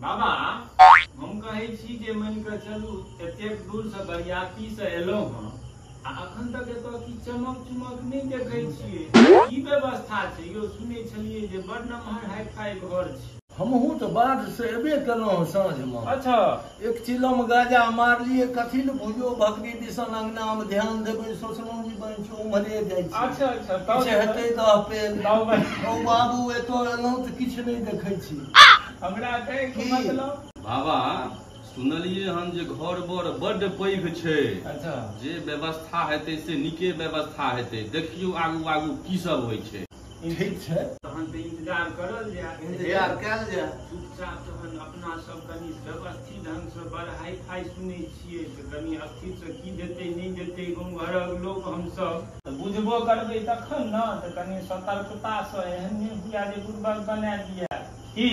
बाबा हम कहै छी जे मान के चलू एतेक दूर से बरियाती से एलहुं हँ आ अखन तक एतऽ की चमक चुमक नहीं देखै छियै की व्यवस्था छै यो सुनै छलियै जे बड़ नमहर हाई फाई घर छै हमहू तो बाढ़ से एबे केलहुं साँझ में। अच्छा एक चिलम गाजा मारलिए कथी ले बुझियो भगनी दिसन अंगना में ध्यान देबै सोचलहुं जी बन छो उम्हरे जाइ छी। अच्छा अच्छा किछ हेतै त पेन ओ बाबू एतो एलहुं त किछ नहीं देखै छी हमरा कहे के मतलब बाबा सुनलिए हम जे घर बर बड्ड पैघ छै। अच्छा जे व्यवस्था हेतै से नीके व्यवस्था हेतै देखियो आगू आगू की सब होइ छै। ठीक छै तहन तऽ इंतजार करल जाय इंतजार कैल जाय चुपचाप तहन अपना सब कनी व्यवस्थित ढंग से बड़ हाई फाई सुनै छियै तऽ कनी स्थिर से की देतै नहीं देतै गाँव घरक लोक हमसब बुझबो करबै तखन न तऽ कनी सतर्कता से एहन नहीं हुआ जे बुड़बक बना दिया की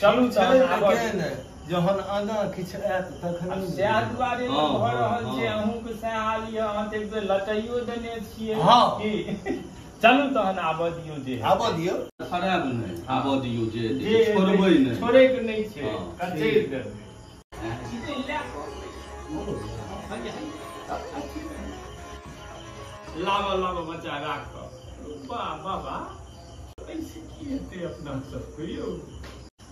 चलू तहन जहन आगा किछ आयत तखन सएह दुआरे भऽ रहल छै अहूँके सएह हाल यऽ अहाँ तऽ एक बेर लटाइयो देने छियै की चलू तहन आबऽ दियौ जे आबऽ दियौ खराब नहीं आबऽ दियौ जे छोड़बै नहीं छोड़े के नहीं छै कचैर देबै लावा बच्चा राख वाह बाबा ऐसे की हेतै अपना सबके यौ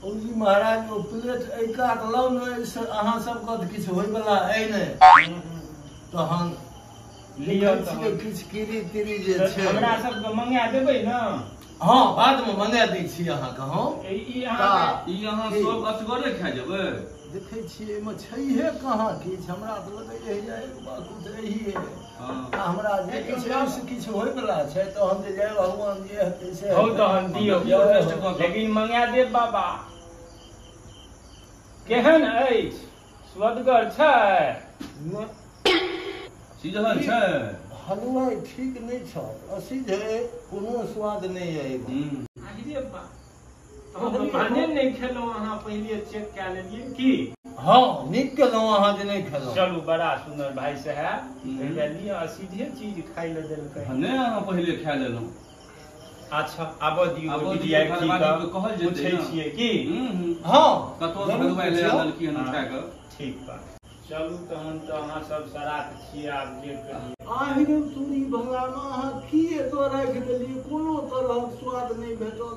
जी महाराज ओ प्लेट एहि काट लौ ने अहाँ सबके तऽ किछु होय वाला अइ नहि तहन लिअ किछु कीरी तीरी जे छै हमरा सबके मंगा देबै न। हाँ बाद में मंगा दै छी अहाँके हम ई अहाँ सब असगरे खा जेबै देखै छियै एहिमे छैहे कहाँ किछु हमरा तऽ लगैए जाइ बाबू तऽ रहिए हमरा जे किछु होय वाला छै तहन जे जय भगवान जे हेतै से हो तहन दियौ लेकिन मंगा देब बाबा केहन अछि स्वदगर छै सीधल छै हलवाई ठीक नहीं छ असीधे कोनो स्वाद नहीं है भने नहीं खेलौं अहाँ पहिले चेक कए लेलियै की हाँ नीक केलहुँ अहाँ जे नहीं खेलहुँ चलू बड़ा सुंदर भाई साहब पहिले लिअ सीधे चीज खाइ ले देलकै नहीं अहाँ पहिले खा लेलहुँ। अच्छा आबऽ दियौ कहल जेतै छियै की हाँ कतौ हलवाई ले आनल की उठा के ठीक बा चलू तहन तऽ अहाँ सब सराक छियै आब जे करियै आहिरे तूरी भगवाना अहाँ की एतो राखि देलियै कोनो तरहक स्वाद नहीं भेटल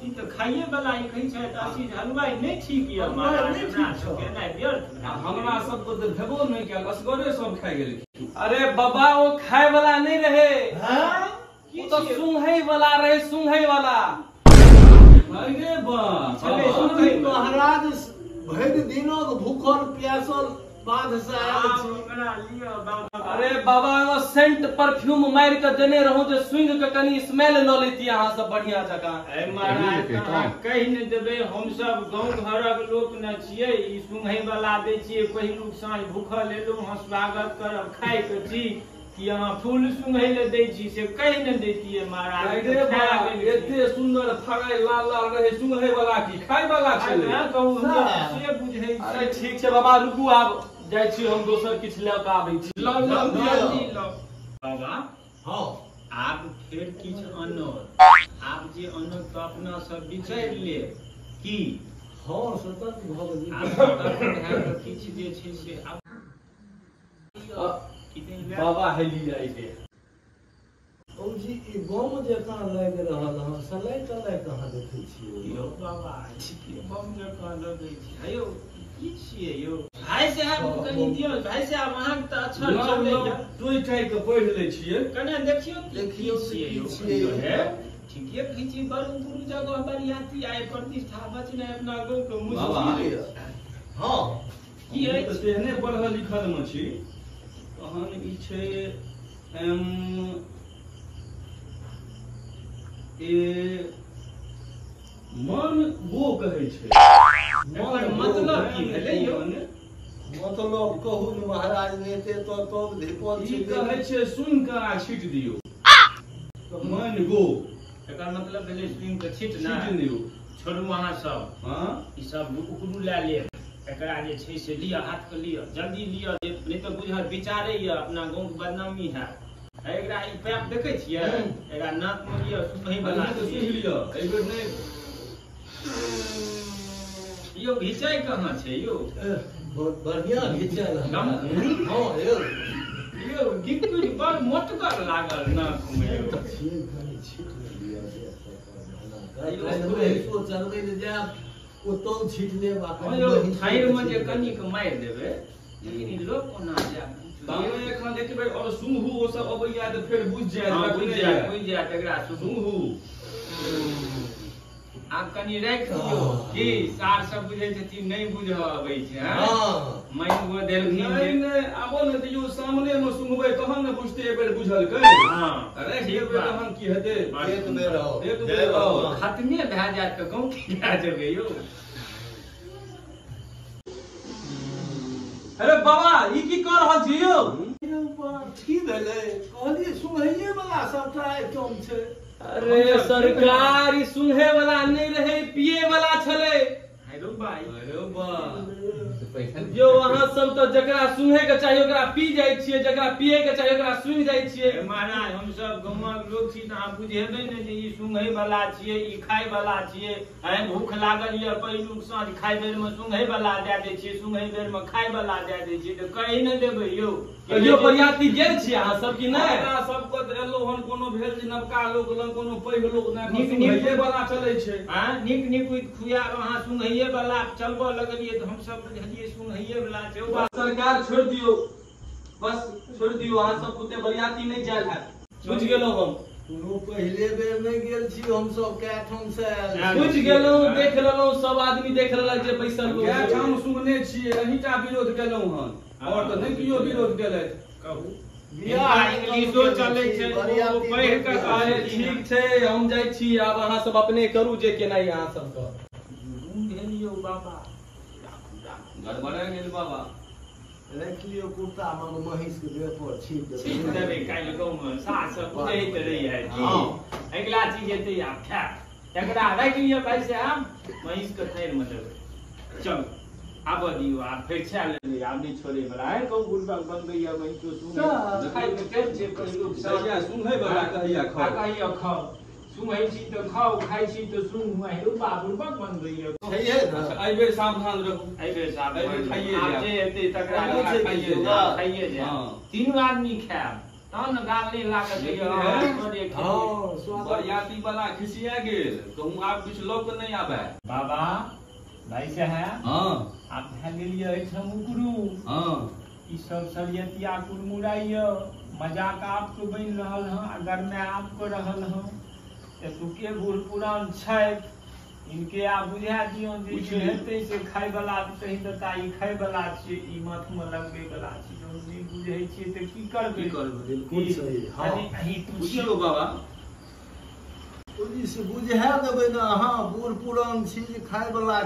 ई तऽ खाइए वाला ई कहै छै असी हलवाई नहीं ठीक यऽ महाराज हमरा सबके नहि व्यर्थ हमरा सबके तऽ भेबो नहीं कयल असगरे सब खा गेलखिन। अरे बाबा वो खाए वाला नहीं रहे हाँ वो तो सूंघे वाला रहे सूंघे वाला अरे वाह चले सुनबै महाराज भरि दिनक भूखल प्यासल बाध से आयल छी अरे बाबा वो सेंट परफ्यूम मार के देने रहूं जे सूंघ के कनी स्मेल ल लेती अहाँ सब बढ़िया जगह ए महाराज कहि न देबै हम सब गांव घरक लोक न छियै ई सूंघै वाला दै छियै पहिलुक साँझ भूखल एलहुं हम स्वागत करब खाइ के छी कि अहाँ फूल सूंघै ले दै छी से कहि न दैतियै महाराज एते सुंदर फड़ै लाल लाल रहे सूंघै वाला की खाय वाला छै कहू से बुझै अरे ठीक छै बाबा रुकू आब जाइ छी हम दोसर किछ ले के आबै छी बाबा हाँ आब फेर किछु अनर आब जे अनर तऽ अपना सब बिचारि लेब की हाँ सतर्क भऽ गेलियै आब सतर्क भए कऽ किछु जे छै से बाबा हेली जाइ छै ओ जी ई बम जकाँ लागि रहल हँ सलाई तलाई कहाँ देखै छियै यौ बाबा बम जकाँ लगै छै हेयौ की छियै यौ भाई साहब कनि दियौ भाई साहब अहाँके तऽ अच्छा चलैया टोइ टाइ के पढ़ि लै छियै कने देखियौ की छियै यौ हे ठीके कहै छी बड़ दूर जगह बरियाती आइ प्रतिष्ठा बचने अपना गाँव के मुश्किल हाँ की अछि तेहने पढ़ल लिखल में छी तहन ई छै मन गो कहै छै एकर मतलब की भेलै यौ मतलब कहू ने महाराज नेते तो तब धिपल ई कहै छै सुन के आ छीट दियौ मन गो एकर मतलब भेलै सुन के छीट दियौ छोड़ू अहाँ सब हाँ ई सब उकड़ू लए लेब एकरा जे छै से लिअ हाथ के लिअ जल्दी लिअ नहीं तो बुझल विचारे ये अपना गाँव के बदनामी है एकरा ई पैप देखै छियै एकरा नाक में लिअ सुनहि वाला सुन लिअ एहि बेर नहि यो घिचाई कहाँ छै यो? बहुत बढ़िया घिचल गम- हाँ यौ यो गिकुर बड़ मोटगर लागल नाक में यो। चलबै ले जायब ओतौ छीट लेब हाँ यो थाइर में जे कनिक मारि देबै लेकिन ई लोक कोना जायब? तामे एखन एक बेर और सुंघू ओ सब अबैया त फेर बुझ जाय हाँ, बुझि जायत एकरा सुंघू। आब कनि राखि दियौ की सार सब बुझै छथिन नहीं बुझऽ अबै छै हाँ? हाँ मानि गो देलखिन नहीं जे नहीं आबो न त यो सामने में सुंघबै तहन न बुझते एक बेर बुझल कै। हाँ अरे एक बेर तहन की हेतै? एक बेर आओ एक बेर आओ। खत्मे भए जायत तऽ गाँव की भए जेबै यौ? अरे बाबा ई की कर रहल छी यौ? की भेलै कहलिए सुनैये वाला सबटा आइटम छै। अरे सरकार ई सुंघे वाला नहीं रहे पिए वाला छले। हेलो भाई अरे वाह जो अहाँ सब तो जकरा सुंघे के चाहिए ओकरा पी जाय छियै, जकरा पिए के चाहिए ओकरा सुंघ जाय छियै। महाराज हम सब गाँवक लोग छी तऽ अहाँ बुझेबै ने जे ई सुंघै वाला छियै ई खाय वाला छियै। आइ भूख लागल ये पहिलुक साँझ खाय बेर में सुंघै वाला दए दै छियै सुंघै बेर में खाय वाला दए दै छियै तऽ कहि न देबै यौ? कहियो बरियाती गेल छी अहाँ सब कि नहीं? हमरा सबके त एलो हन कोनो भेल जे नवका लोग लग कोनो पैघ लोग नै नीक नीक नीक वाला चलै छै। हाँ नीक खुआब अहाँ सुंघैये वाला चलबऽ लगलियै तऽ हमसब बुझलियै सुंघैये वाला छै। ओ बात सरकार छोड़ दियो, बस छोड़ दियो अहाँ सब कुते बरियाती नहीं जायल है। बुझ गेलो हम, कोनो पहिले बेर नहीं गेल छी हम सब कै ठाम से आयल बुझ गेलो देख लेलो सब आदमी देख लेलक जे बैसल लोग क्या छै। ठाम सुनने छियै अहिटा विरोध केलहुं हन और त नहीं कियो विरोध केलैथ। कहू बियाह इंग्लिशो चलै छै ओ पढ़ि कऽ अरे कहै ठीक छै हम जाय छी, आब अहाँ सब अपने करू जे केनाइ अहाँ सबके। भेलियौ बाबा गड़बड़ा गेल बाबा। राखि लियो कुर्ता में महिष के देह पर छीट ठीक देबै काल्हि गाँवमे सास सब बुझैत रही है कि हाँ। अगिला चीज हेतै आब खायब एकरा राखि लिअ भाई साहब महिषके थारिमे देबै चल आबऽ दियौ आब फेर छा लेबै आब नहि छोड़े वाला है कहू गुरबा बनबैया महिषो सुनै खाइके टाइम छै पहिलुक कहिया सुंघै वाला कहिया खाओ। कहिया खाओ सुनै छी तऽ खाओ खाइ छी तऽ सुनू हेरौ बाबुरबा बनबैया छैहे ना एहि बेर सावधान रहू। एहि बेर साहब एहि बेर खाइए आब जायब। जे हेतै तकरा खाइए जायब। खाइए जायब खाइए जायब हाँ। तीनू आदमी खायब तहन ने गाल नहि लागत जे लेकिन अहाँ है। थोड़े खेबै। हाँ स्वाद बरियाती वाला खिसिया गेल कहूँ आब किछु लऽ के नहीं आबे। बाबा भाई साहब हाँ आप भए गेलियै एहिठाम उकरू हाँ ई सब सरियतिया कुरमुराइया मजाक आपके बनि रहल हँ अगर मैं आपको रहल हँ एतुके बूढ़ पुरान छथि इनके आप बुझा दियौ जे बुझियौ। हेतै से खाय वाला कहि देता ई खाय वाला छियै ई माथ में लगबे वाला छै जब नहि बुझै छियै तऽ की करबै की करबै? बिल्कुल सही हाँ अहीं बुझियौ बाबा। पुलिस बुझा देबै ने अहाँ बूढ़ पुरान छी जे खाय वाला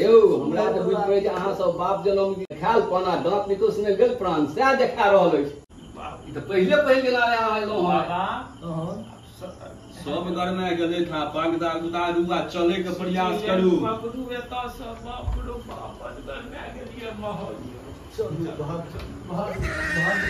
यौ हमरा तऽ बुझि पड़ै जे अहाँ सब बाप जनम खायल पाना दांत निकोस ने गेल प्राण सएह देखा रहल अछि। ई तऽ पहिले पहिल गेला अहाँ एलहुँ हँ। बाबा सब गरमे गेलै था पागदा उतारू आ चले के प्रयास करू। बाबरू एतऽ से बाप रो बाप अजगर भए गेलियै महल चलू भाग भाग भाग